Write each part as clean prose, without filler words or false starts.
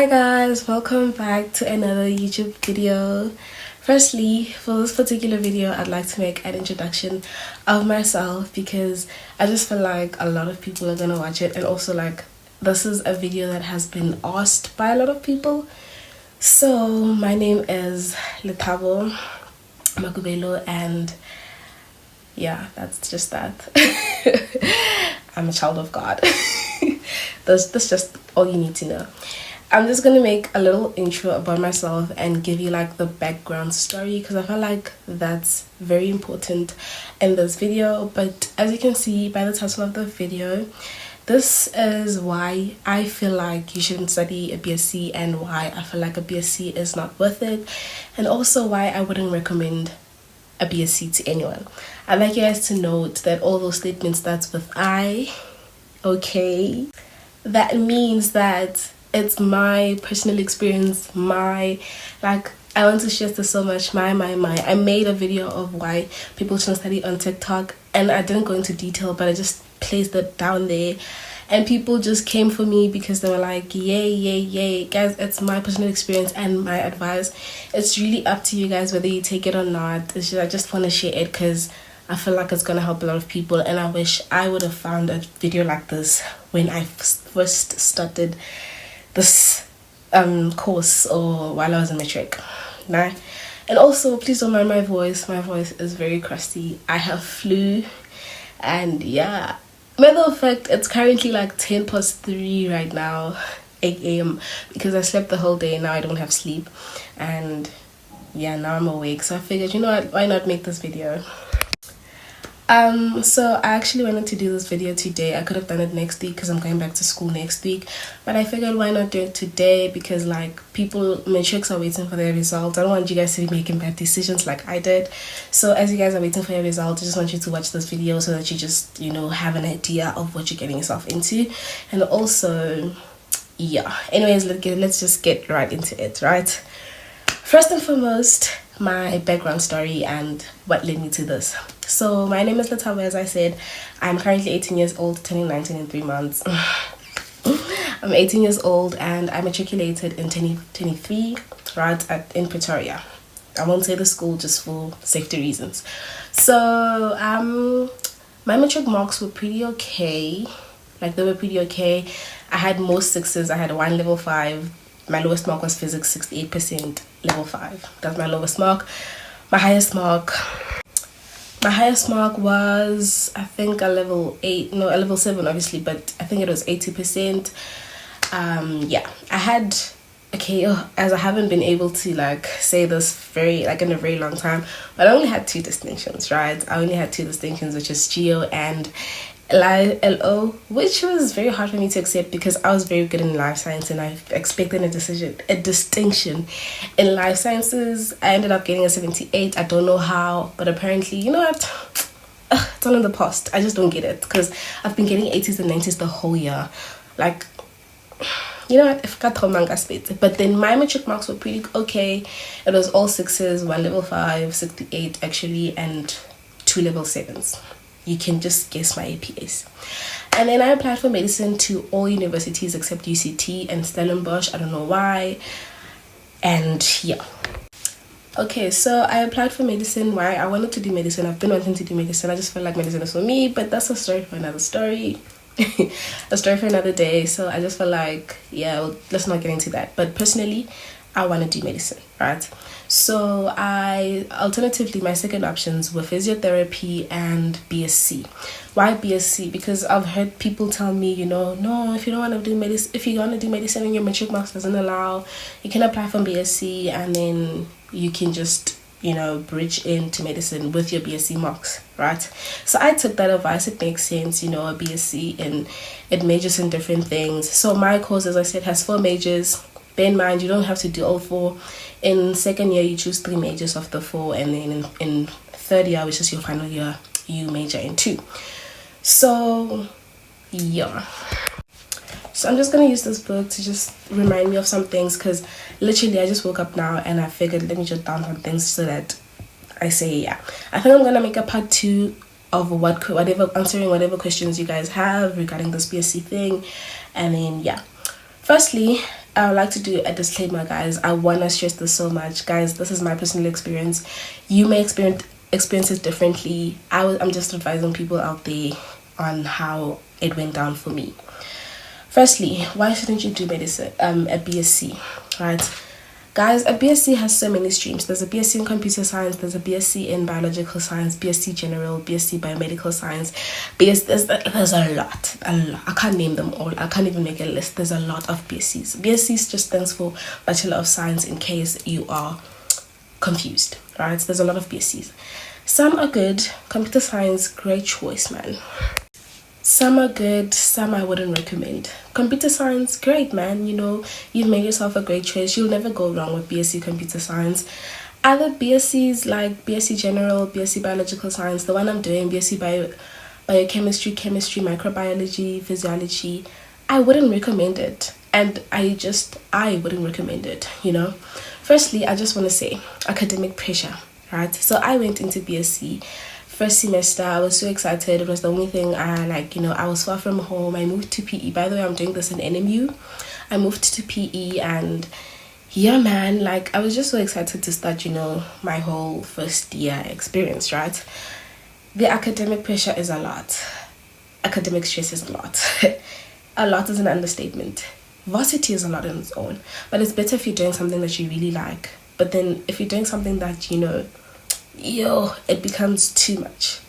Hi guys, welcome back to another YouTube video. Firstly, for this particular video, I'd like to make an introduction of myself because I just feel like a lot of people are gonna watch it, and also like this is a video that has been asked by a lot of people. So my name is Letabo Makubelo, and yeah, that's just that. I'm a child of God. That's just all you need to know. I'm just gonna make a little intro about myself and give you like the background story because I feel like that's very important in this video. But as you can see by the title of the video, this is why I feel like you shouldn't study a Bsc and why I feel like a Bsc is not worth it, and also why I wouldn't recommend a Bsc to anyone. I'd like you guys to note that all those statements starts with I, okay? That means that it's my personal experience, I want to share this so much, I made a video of why people shouldn't study on TikTok, and I didn't go into detail, but I just placed it down there, and people just came for me because they were like, yay, guys, it's my personal experience and my advice. It's really up to you guys whether you take it or not. It's just, I just want to share it because I feel like it's gonna help a lot of people, and I wish I would have found a video like this when I first started this course or while I was in matric. Nah. And also, please don't mind my voice is very crusty. I have flu, and yeah, matter of fact, it's currently like 3 right now, 8 a.m. because I slept the whole day. Now I don't have sleep, and yeah, now I'm awake, so I figured, you know what, why not make this video. So I actually wanted to do this video today. I could have done it next week because I'm going back to school next week, but I figured why not do it today because like matrics are waiting for their results. I don't want you guys to be making bad decisions like I did. So as you guys are waiting for your results, I just want you to watch this video so that you just, you know, have an idea of what you're getting yourself into. And also, yeah, anyways, let's just get right into it, right? First and foremost, my background story and what led me to this. So my name is Letabo, as I said. I'm currently 18 years old, turning 19 in 3 months. I'm 18 years old and I matriculated in 2023 in Pretoria. I won't say the school just for safety reasons. So my matric marks were pretty okay. Like, they were pretty okay. I had most sixes. I had one level 5. My lowest mark was physics, 68%, level 5. That's my lowest mark. My highest mark was, I think, a level 7 obviously, but I think it was 80%. Yeah, I had, as I haven't been able to like say this in a very long time, but I only had 2 distinctions, right? I only had 2 distinctions, which is Geo and LO, which was very hard for me to accept because I was very good in life science and I expected a distinction in life sciences. I ended up getting a 78. I don't know how, but apparently, you know what, it's all in the past. I just don't get it because I've been getting 80s and 90s the whole year. Like, you know what, if but then my matric marks were pretty okay. It was all 6s, 1 level 5, 68 actually, and 2 level 7s. You can just guess my APS. And then I applied for medicine to all universities except UCT and Stellenbosch. I don't know why. And yeah. Okay, so I applied for medicine. Why? I wanted to do medicine. I've been wanting to do medicine. I just felt like medicine is for me, but that's a story for another story. A story for another day. So I just felt like, yeah, well, let's not get into that. But personally, I want to do medicine, right? So alternatively, my second options were physiotherapy and BSc. Why BSc? Because I've heard people tell me, you know, no, if you want to do medicine and your matric marks doesn't allow, you can apply for BSc and then you can just, you know, bridge into medicine with your BSc marks, right? So I took that advice. It makes sense, you know, a BSc, and it majors in different things. So my course, as I said, has 4 majors. Bear in mind, you don't have to do all 4. In second year, you choose 3 majors of the 4, and then in third year, which is your final year, you major in 2. So yeah. So I'm just gonna use this book to just remind me of some things because literally I just woke up now and I figured let me jot down some things so that I say yeah. I think I'm gonna make a part 2 of answering whatever questions you guys have regarding this BSc thing, and then yeah. Firstly, I would like to do a disclaimer, guys. I want to stress this so much, guys. This is my personal experience. You may experience it differently. I'm just advising people out there on how it went down for me. Firstly, why shouldn't you do medicine? A BSc, right? Guys, a BSc has so many streams. There's a BSc in computer science, there's a BSc in biological science, BSc general, BSc biomedical science. There's a lot. I can't name them all. I can't even make a list. There's a lot of BScs. BSc just stands for Bachelor of Science, in case you are confused, right? There's a lot of BScs. Some are good. Computer science, great choice, man. Some are good, some I wouldn't recommend. Computer science, great, man. You know, you've made yourself a great choice. You'll never go wrong with BSc computer science. Other BScs like BSc general, BSc biological science, the one I'm doing, BSc biochemistry, chemistry, microbiology, physiology, I wouldn't recommend it. And I wouldn't recommend it, you know. Firstly, I just want to say academic pressure, right? So I went into BSc. First semester, I was so excited. It was the only thing I like, you know. I was far from home. I moved to PE. By the way, I'm doing this in NMU. I moved to PE, and yeah, man, like I was just so excited to start, you know, my whole first year experience, right? The academic pressure is a lot. Academic stress is a lot. A lot is an understatement. Varsity is a lot on its own, but it's better if you're doing something that you really like. But then if you're doing something that, you know, it becomes too much.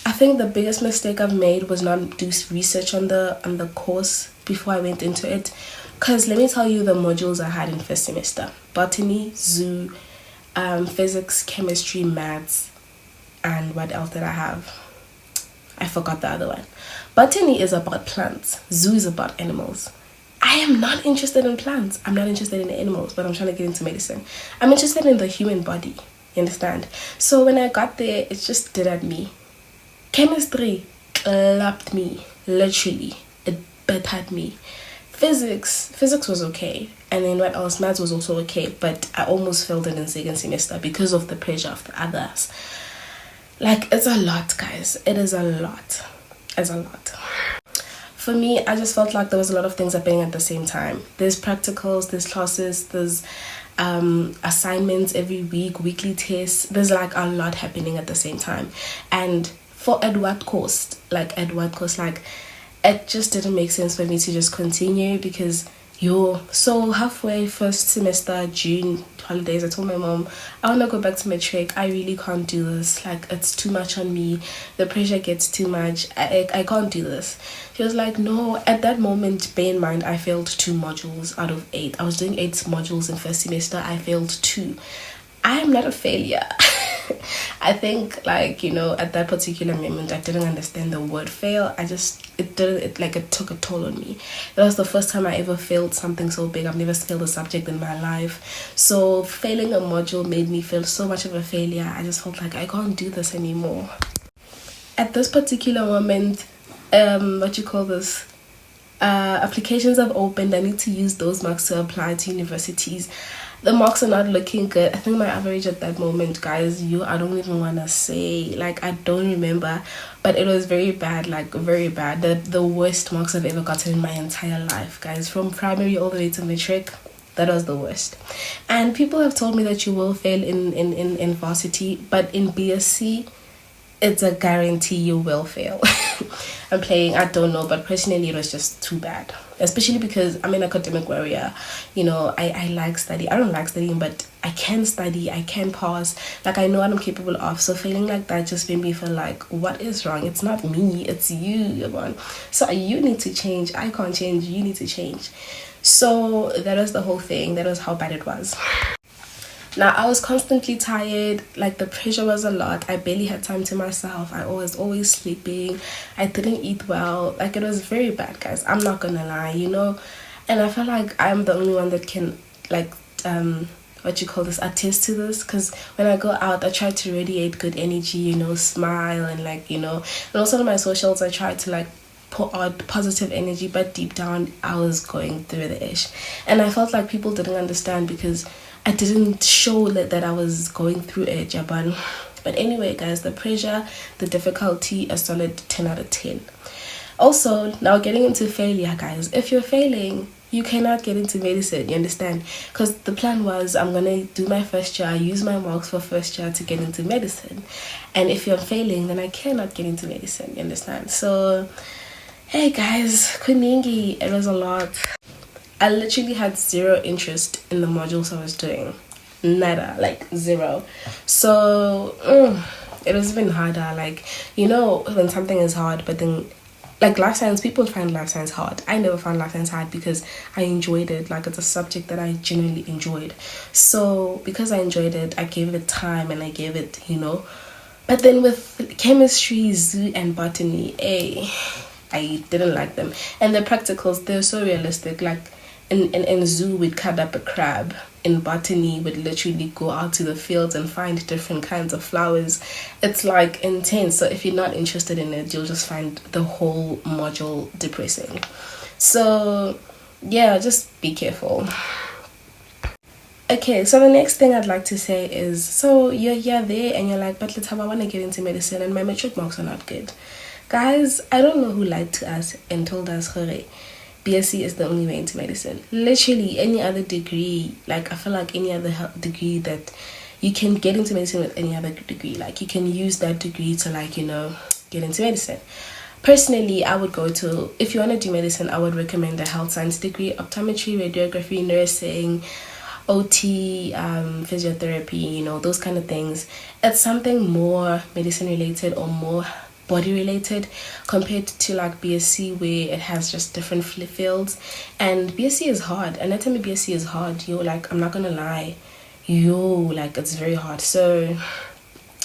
I think the biggest mistake I've made was not do research on the course before I went into it. Because let me tell you the modules I had in first semester: botany, zoo, physics, chemistry, maths, and what else did I have? I forgot the other one. Botany is about plants, zoo is about animals. I am not interested in plants. I'm not interested in animals, but I'm trying to get into medicine. I'm interested in the human body. You understand? So when I got there, it just did at me. Chemistry clapped me, literally. It bettered me. Physics was okay. And then what else? Maths was also okay, but I almost failed it in second semester because of the pressure of the others. Like, it's a lot, guys. It is a lot. It's a lot. For me, I just felt like there was a lot of things happening at the same time. There's practicals, there's classes, there's assignments every week, weekly tests. There's like a lot happening at the same time. And for at what cost, like it just didn't make sense for me to just continue, because so halfway first semester, June holidays, I told my mom, I want to go back to matric. I really can't do this. Like, it's too much on me. The pressure gets too much. I can't do this. She was like, no. At that moment, bear in mind, I failed 2 modules out of 8. I was doing 8 modules in first semester. I failed 2. I am not a failure. I think, like, you know, at that particular moment, I didn't understand the word fail. It took a toll on me. That was the first time I ever failed something so big. I've never failed a subject in my life. So failing a module made me feel so much of a failure. I just felt like I can't do this anymore. At this particular moment, applications have opened. I need to use those marks to apply to universities. The marks are not looking good. I think my average at that moment, guys, I don't even want to say, like, I don't remember, but it was very bad, like very bad. The worst marks I've ever gotten in my entire life, guys, from primary all the way to matric. That was the worst. And people have told me that you will fail in varsity, but in BSc, it's a guarantee you will fail. I'm playing, I don't know, but personally it was just too bad. Especially because I'm an academic warrior. You know, I like study. I don't like studying, but I can study, I can pass. Like, I know what I'm capable of. So failing like that just made me feel like, what is wrong? It's not me, it's you, man. So you need to change. I can't change, you need to change. So that was the whole thing. That was how bad it was. Now, I was constantly tired. Like, the pressure was a lot. I barely had time to myself. I was always sleeping. I didn't eat well. Like, it was very bad, guys. I'm not gonna lie, you know. And I feel like I'm the only one that can, like, attest to this. Because when I go out, I try to radiate good energy, you know, smile, and, like, you know. And also on my socials, I try to, like, put out positive energy, but deep down, I was going through the ish. And I felt like people didn't understand because I didn't show that I was going through it, Japan. But anyway, guys, the pressure, the difficulty, a solid 10 out of 10. Also, now getting into failure, guys. If you're failing, you cannot get into medicine, you understand? Because the plan was I'm gonna do my first year, use my marks for first year to get into medicine, and if you're failing then I cannot get into medicine, you understand? So hey guys, kuningi, it was a lot. I literally had zero interest in the modules I was doing, nada, like zero. So it was even harder, like, you know, when something is hard, but then like life science, people find life science hard. I never found life science hard because I enjoyed it. Like, it's a subject that I genuinely enjoyed. So because I enjoyed it, I gave it time and I gave it, you know. But then with chemistry, zoo and botany, I didn't like them. And the practicals, they're so realistic. Like in zoo, we'd cut up a crab. In botany, we'd literally go out to the fields and find different kinds of flowers. It's like intense. So if you're not interested in it, you'll just find the whole module depressing. So yeah, just be careful. Okay, so the next thing I'd like to say is, so you're there and you're like, but let's have, I want to get into medicine and my matric marks are not good. Guys, I don't know who lied to us and told us, hooray, Bsc is the only way into medicine. Literally any other degree, like I feel like any other degree that you can get into medicine with, any other degree, like you can use that degree to, like, you know, get into medicine. Personally, I would go to, if you want to do medicine, I would recommend a health science degree, optometry, radiography, nursing, OT, physiotherapy, you know, those kind of things. It's something more medicine related or more body related compared to like Bsc, where it has just different fields. And Bsc is hard. Anatomy Bsc is hard. Like, I'm not gonna lie, like, it's very hard. So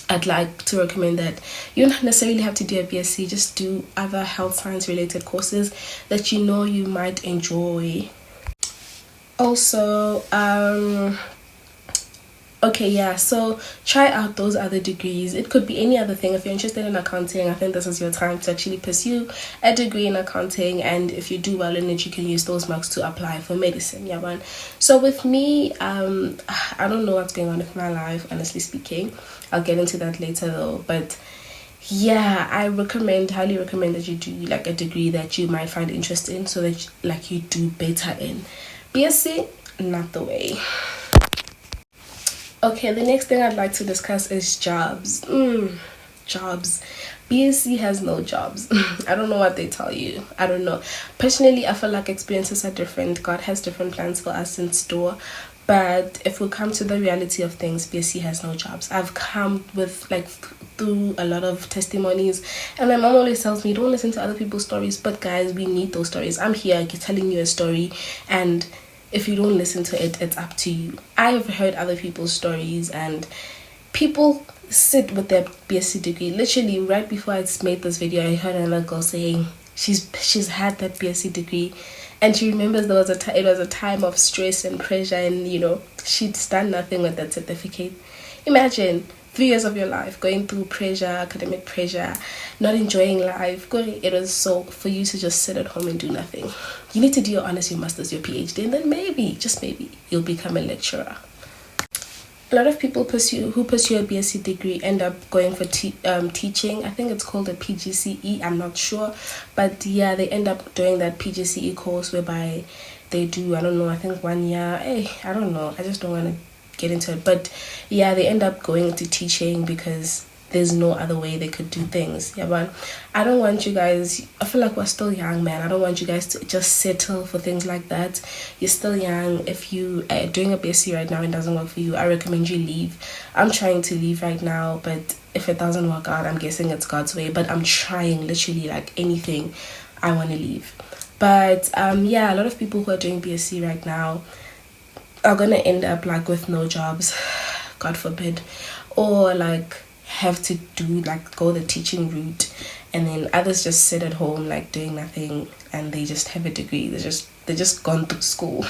I'd like to recommend that you don't necessarily have to do a Bsc, just do other health science related courses that you know you might enjoy. Also, okay, yeah, so try out those other degrees. It could be any other thing. If you're interested in accounting, I think this is your time to actually pursue a degree in accounting, and if you do well in it, you can use those marks to apply for medicine. Yeah, man. So with me, I don't know what's going on with my life, honestly speaking. I'll get into that later though, but yeah, I highly recommend that you do like a degree that you might find interest in, so that like you do better in. Bsc, not the way. Okay, the next thing I'd like to discuss is jobs. Jobs. Bsc has no jobs. I don't know what they tell you. I don't know. Personally, I feel like experiences are different. God has different plans for us in store. But if we come to the reality of things, Bsc has no jobs. I've come with through a lot of testimonies, and my mom always tells me, don't listen to other people's stories. But guys, we need those stories. I'm here telling you a story, and if you don't listen to it, it's up to you. I've heard other people's stories, and people sit with their Bsc degree. Literally, right before I made this video, I heard another girl saying she's had that Bsc degree, and she remembers there was it was a time of stress and pressure, and you know, she'd done nothing with that certificate. Imagine 3 years of your life going through pressure, academic pressure, not enjoying life. It was so for you to just sit at home and do nothing. You need to do your honors, your masters, your PhD, and then maybe, just maybe, you'll become a lecturer. A lot of people who pursue a Bsc degree end up going for teaching. I think it's called a PGCE. I'm not sure, but yeah, they end up doing that PGCE course whereby they do, I don't know, I think 1 year. I don't know. I just don't want to get into it, but yeah, they end up going into teaching because there's no other way they could do things. Yeah, but I don't want you guys, I feel like we're still young, man. I don't want you guys to just settle for things like that. You're still young. If you are doing a Bsc right now and it doesn't work for you, I recommend you leave. I'm trying to leave right now, but if it doesn't work out, I'm guessing it's God's way, but I'm trying literally like anything. I want to leave. But yeah, a lot of people who are doing Bsc right now are gonna end up like with no jobs, God forbid, or like have to do like go the teaching route, and then others just sit at home like doing nothing, and they just have a degree. They just gone through school.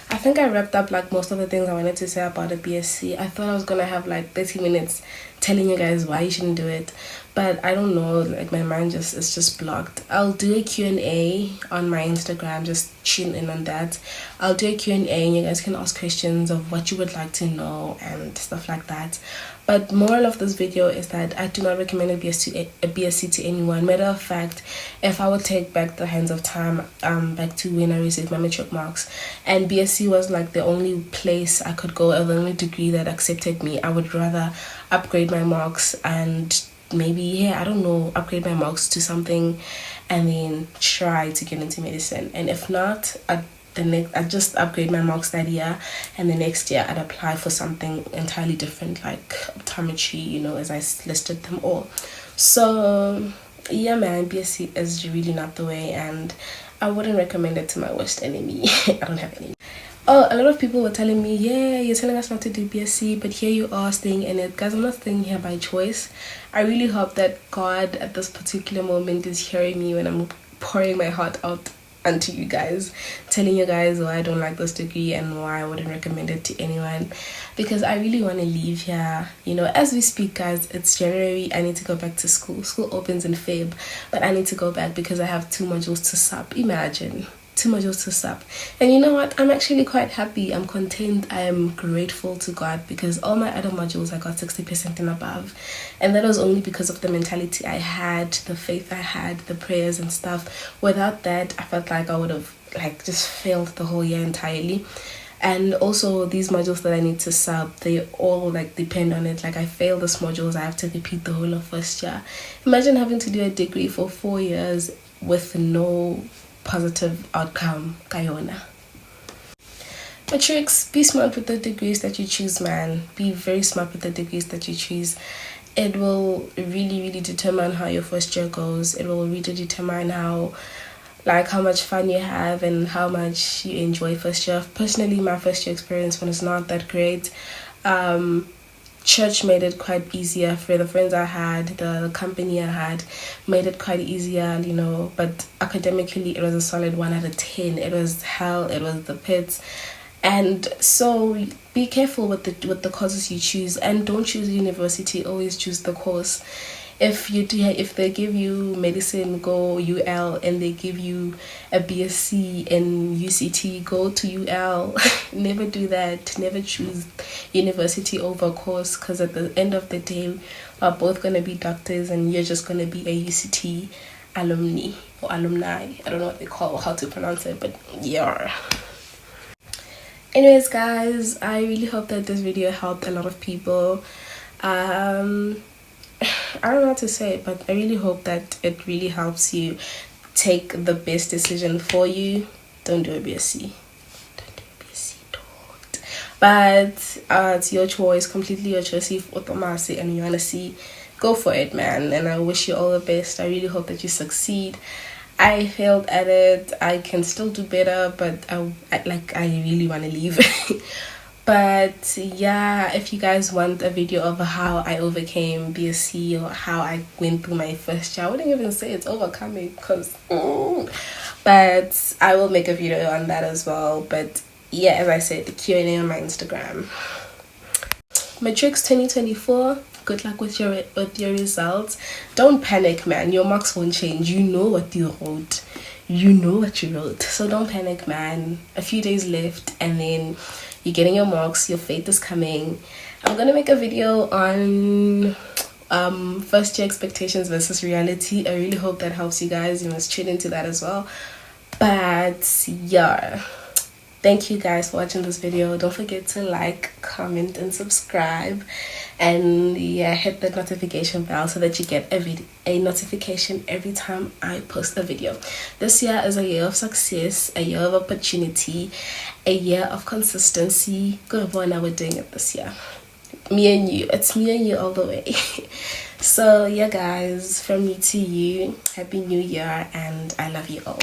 I think I wrapped up like most of the things I wanted to say about a Bsc. I thought I was gonna have like 30 minutes telling you guys why you shouldn't do it, but I don't know, like my mind just is just blocked. I'll do a Q&A on my Instagram, just tune in on that. I'll do a Q&A and you guys can ask questions of what you would like to know and stuff like that. But moral of this video is that I do not recommend a BSc to anyone. Matter of fact, if I would take back the hands of time back to when I received my matric marks, and BSc was like the only place I could go, or the only degree that accepted me, I would rather upgrade my marks and maybe, I don't know, upgrade my marks to something and then try to get into medicine. And if not, I'd just upgrade my marks that year, and the next year I'd apply for something entirely different, like optometry, you know, as I listed them all. So yeah man, BSc is really not the way, and I wouldn't recommend it to my worst enemy. I don't have any. Oh, a lot of people were telling me, yeah, you're telling us not to do BSc, but here you are staying in it. Guys, I'm not staying here by choice. I really hope that God at this particular moment is hearing me when I'm pouring my heart out unto you guys, telling you guys why I don't like this degree and why I wouldn't recommend it to anyone, because I really want to leave here. You know, as we speak guys, it's January. I need to go back to school. School opens in Feb, but I need to go back because I have 2 modules to sub. Imagine, 2 modules to sub. And you know what, I'm actually quite happy. I'm content. I am grateful to God because all my other modules I got 60% and above, and that was only because of the mentality I had, the faith I had, the prayers and stuff. Without that, I felt like I would have like just failed the whole year entirely. And also these modules that I need to sub, they all like depend on it. Like I fail these modules, I have to repeat the whole of first year. Imagine having to do a degree for 4 years with no positive outcome. Kayona. Matrix, be smart with the degrees that you choose, man. Be very smart with the degrees that you choose. It will really determine how your first year goes. It will really determine how much fun you have and how much you enjoy first year. Personally, my first year experience was not that great. Church made it quite easier for the friends I had, the company I had made it quite easier, you know, but academically it was a solid 1 out of 10. It was hell, it was the pits. And so be careful with the courses you choose, and don't choose university, always choose the course. If they give you medicine, go UL, and they give you a BSc in UCT, go to UL. Never do that. Never choose university over course, because at the end of the day we're both going to be doctors and you're just going to be a UCT alumni or alumni. I don't know what they call, how to pronounce it, but yeah. Anyways guys, I really hope that this video helped a lot of people. I don't know what to say, but I really hope that it really helps you take the best decision for you. Don't do a BSc. Don't do a BSc, don't. But it's your choice, completely your choice. If automasi and you wanna see, go for it, man. And I wish you all the best. I really hope that you succeed. I failed at it. I can still do better, but I really want to leave. But yeah, if you guys want a video of how I overcame BSc or how I went through my first year, I wouldn't even say it's overcoming, because but I will make a video on that as well. But yeah, as I said, the Q&A on my Instagram. Matrix 2024, good luck with your results. Don't panic, man. Your marks won't change. You know what you wrote. You know what you wrote. So don't panic, man. A few days left and then you're getting your marks. Your fate is coming. I'm gonna make a video on first year expectations versus reality. I really hope that helps you guys. You must tune into that as well. But yeah, thank you guys for watching this video. Don't forget to like, comment and subscribe, and yeah, hit the notification bell so that you get a notification every time I post a video. This year is a year of success, a year of opportunity, a year of consistency. Good boy, now we're doing it this year. Me and you. It's me and you all the way. So yeah guys, from me to you, happy new year, and I love you all.